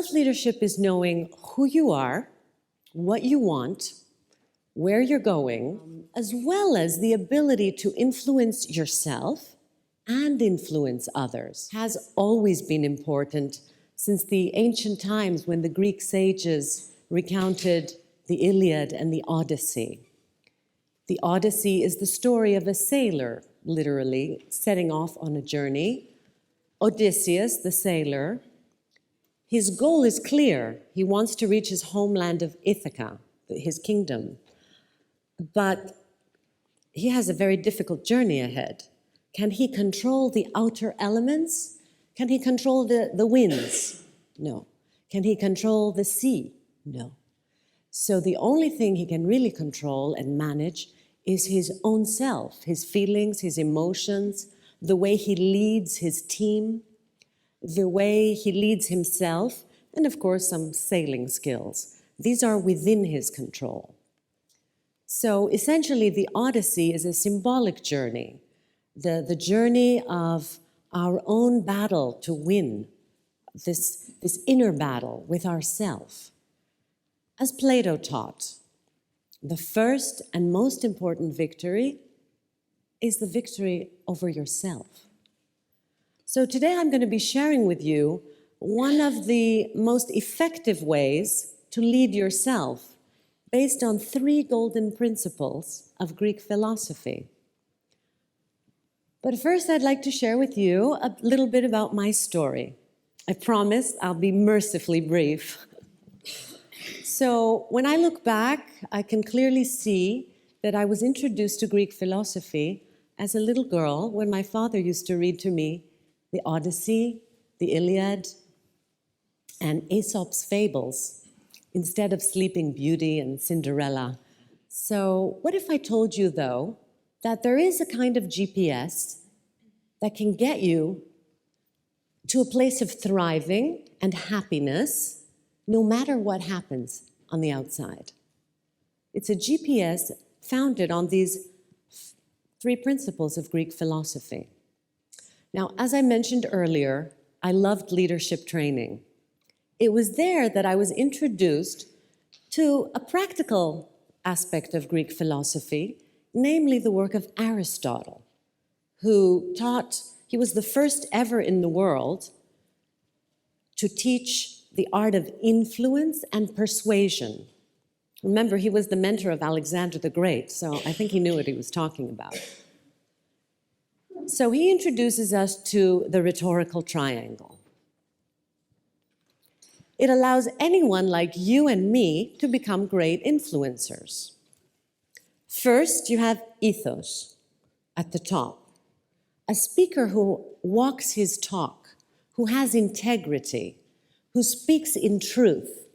Self-leadership is knowing who you are, what you want, where you're going, as well as the ability to influence yourself and influence others. Has always been important since the ancient times when the Greek sages recounted the Iliad and the Odyssey. The Odyssey is the story of a sailor, literally, setting off on a journey. Odysseus, the sailor, his goal is clear. He wants to reach his homeland of Ithaca, his kingdom. But he has a very difficult journey ahead. Can he control the outer elements? Can he control the winds? No. Can he control the sea? No. So the only thing he can really control and manage is his own self, his feelings, his emotions, the way he leads his team, the way he leads himself, and of course some sailing skills. These are within his control. So essentially the Odyssey is a symbolic journey, the journey of our own battle to win, this inner battle with ourself. As Plato taught, the first and most important victory is the victory over yourself. So today I'm going to be sharing with you one of the most effective ways to lead yourself based on 3 golden principles of Greek philosophy. But first I'd like to share with you a little bit about my story. I promise I'll be mercifully brief. So when I look back, I can clearly see that I was introduced to Greek philosophy as a little girl when my father used to read to me the Odyssey, the Iliad, and Aesop's fables, instead of Sleeping Beauty and Cinderella. So what if I told you, though, that there is a kind of GPS that can get you to a place of thriving and happiness, no matter what happens on the outside? It's a GPS founded on these 3 principles of Greek philosophy. Now, as I mentioned earlier, I loved leadership training. It was there that I was introduced to a practical aspect of Greek philosophy, namely the work of Aristotle, who taught, he was the first ever in the world to teach the art of influence and persuasion. Remember, he was the mentor of Alexander the Great, so I think he knew what he was talking about. So he introduces us to the rhetorical triangle. It allows anyone like you and me to become great influencers. First, you have ethos at the top, a speaker who walks his talk, who has integrity, who speaks in truth,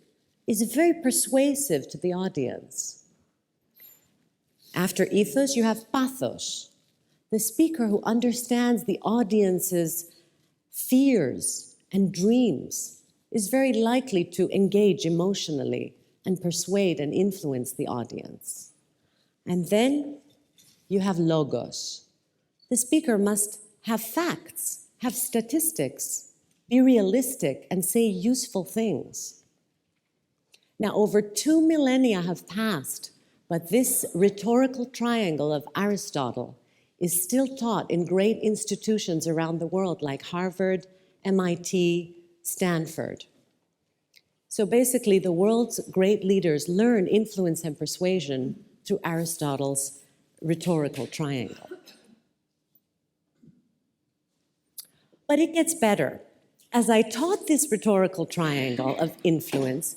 is very persuasive to the audience. After ethos, you have pathos, the speaker who understands the audience's fears and dreams, is very likely to engage emotionally and persuade and influence the audience. And then you have logos. The speaker must have facts, have statistics, be realistic, and say useful things. Now, over 2 millennia have passed, but this rhetorical triangle of Aristotle is still taught in great institutions around the world like Harvard, MIT, Stanford. So basically, the world's great leaders learn influence and persuasion through Aristotle's rhetorical triangle. But it gets better. As I taught this rhetorical triangle of influence,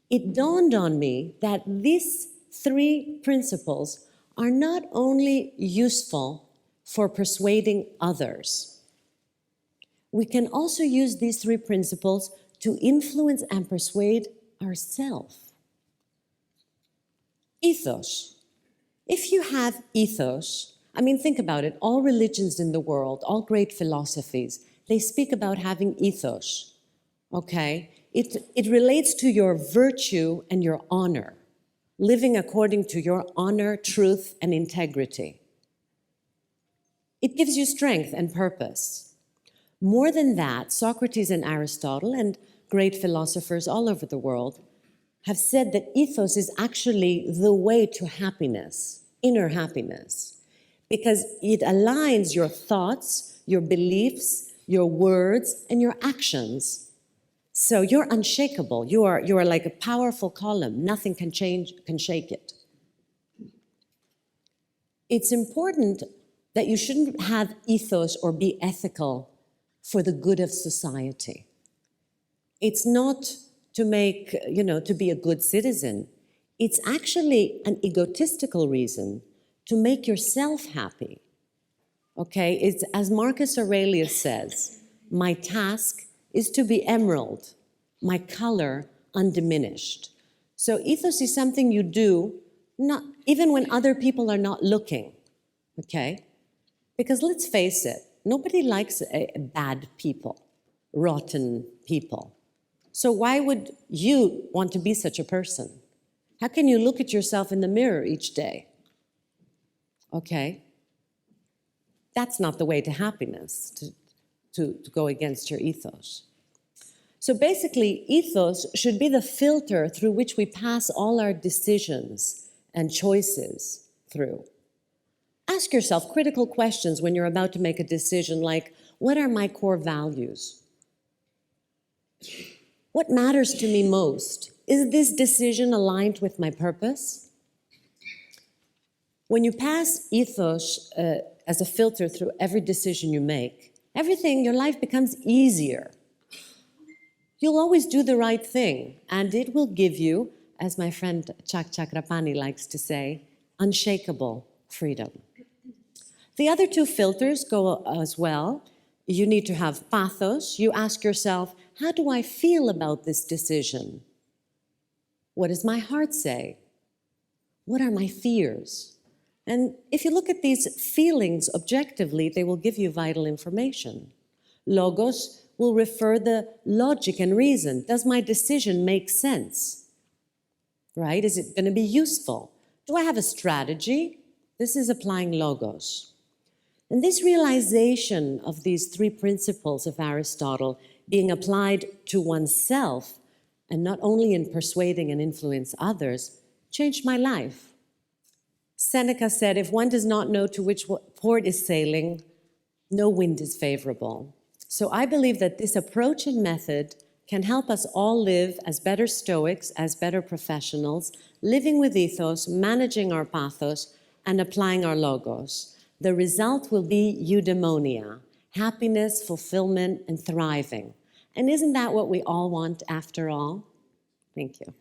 it dawned on me that these 3 principles are not only useful for persuading others. We can also use these 3 principles to influence and persuade ourselves. Ethos. If you have ethos, I mean, think about it, all religions in the world, all great philosophies, they speak about having ethos, okay? It relates to your virtue and your honor, living according to your honor, truth, and integrity. It gives you strength and purpose. More than that, Socrates and Aristotle, and great philosophers all over the world, have said that ethos is actually the way to happiness, inner happiness, because it aligns your thoughts, your beliefs, your words, and your actions. So you're unshakable. You are like a powerful column. Nothing can shake it. It's important that you shouldn't have ethos or be ethical for the good of society. It's not to make, to be a good citizen. It's actually an egotistical reason to make yourself happy. Okay, it's as Marcus Aurelius says, my task is to be emerald, my color undiminished. So ethos is something you do, not even when other people are not looking, okay? Because let's face it, nobody likes bad people, rotten people. So why would you want to be such a person? How can you look at yourself in the mirror each day? Okay? That's not the way to happiness, to go against your ethos. So basically, ethos should be the filter through which we pass all our decisions and choices through. Ask yourself critical questions when you're about to make a decision, like, what are my core values? What matters to me most? Is this decision aligned with my purpose? When you pass ethos as a filter through every decision you make, your life becomes easier. You'll always do the right thing, and it will give you, as my friend Chak Chakrapani likes to say, unshakable freedom. The other two filters go as well. You need to have pathos. You ask yourself, how do I feel about this decision? What does my heart say? What are my fears? And if you look at these feelings objectively, they will give you vital information. Logos will refer the logic and reason. Does my decision make sense? Right? Is it going to be useful? Do I have a strategy? This is applying logos. And this realization of these three principles of Aristotle being applied to oneself, and not only in persuading and influence others, changed my life. Seneca said, if one does not know to which port is sailing, no wind is favorable. So I believe that this approach and method can help us all live as better Stoics, as better professionals, living with ethos, managing our pathos, and applying our logos. The result will be eudaimonia, happiness, fulfillment, and thriving. And isn't that what we all want after all? Thank you.